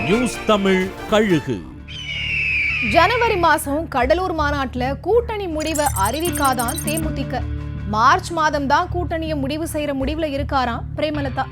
News Tamil கழுகு. ஜனவரி மாசம் கடலூர் மாநாட்டுல கூட்டணி முடிவை அறிவிக்காதான் தேமுதிக. மார்ச் மாதம் தான் கூட்டணியை முடிவு செய்யற முடிவுல இருக்காராம் பிரேமலதா.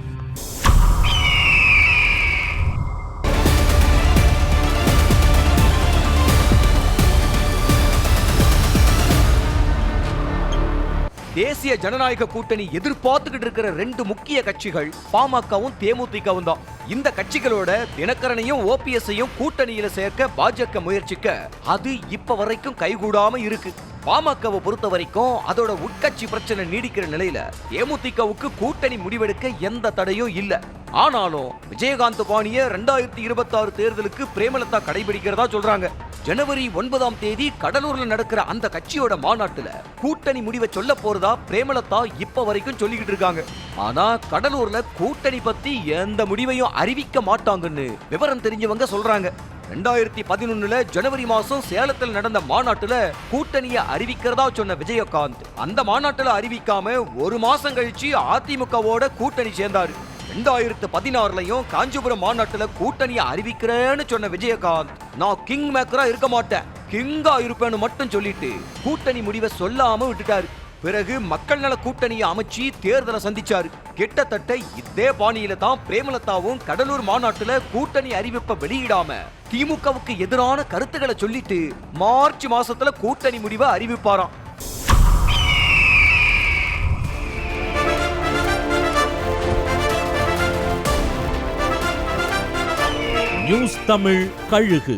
தேசிய ஜனநாயக கூட்டணி எதிர்பார்த்துக்கிட்டு இருக்கிற ரெண்டு முக்கிய கட்சிகள் பாமகவும் தேமுதிகவும் தான். இந்த கட்சிகளோட தினகரனையும் ஓபிஎஸ்ஐயும் கூட்டணியில சேர்க்க பாஜக முயற்சிக்க அது இப்ப வரைக்கும் கைகூடாம இருக்கு. பாமகவை பொறுத்த வரைக்கும் அதோட உட்கட்சி பிரச்சனை நீடிக்கிற நிலையில தேமுதிகவுக்கு கூட்டணி முடிவெடுக்க எந்த தடையும் இல்ல. ஆனாலும் விஜயகாந்த் பாணிய 2026 தேர்தலுக்கு பிரேமலதா கடைபிடிக்கிறதா சொல்றாங்க. ஜனவரி 9ஆம் தேதி கடலூர்ல நடக்கிற அந்த கட்சியோட மாநாட்டுல கூட்டணி முடிவை சொல்ல போறதா பிரேமலதா இப்ப வரைக்கும் சொல்லிக்கிட்டு இருக்காங்க. ஆனா கடலூர்ல கூட்டணி பத்தி எந்த முடிவையும் அறிவிக்க மாட்டாங்கன்னு விவரம் தெரிஞ்சவங்க சொல்றாங்க. 2011 ஜனவரி மாசம் சேலத்தில் நடந்த மாநாட்டுல கூட்டணியை அறிவிக்கிறதா சொன்ன விஜயகாந்த் அந்த மாநாட்டுல அறிவிக்காம ஒரு மாசம் கழிச்சு அதிமுகவோட கூட்டணி சேர்ந்தாரு. 2016 காஞ்சிபுரம் மாநாட்டுல கூட்டணியை அறிவிக்கிறேன்னு சொன்ன விஜயகாந்த் நான் கிங் மேக்கரா இருக்க மாட்டேன், கிங்கா இருப்பேன்னு மட்டும் சொல்லிட்டு கூட்டணி முடிவை சொல்லாம விட்டுட்டாரு. பிறகு மக்கள் நல கூட்டணியை அமைச்சு தேர்தலை சந்திச்சாரு. கிட்டத்தட்ட இதே பாணியில தான் பிரேமலதாவும் கடலூர் மாநாட்டுல கூட்டணி அறிவிப்பை வெளியிடாம திமுகவுக்கு எதிரான கருத்துக்களை சொல்லிட்டு மார்ச் மாசத்துல கூட்டணி முடிவை அறிவிப்பாராம். நியூஸ் தமிழ் கழுகு.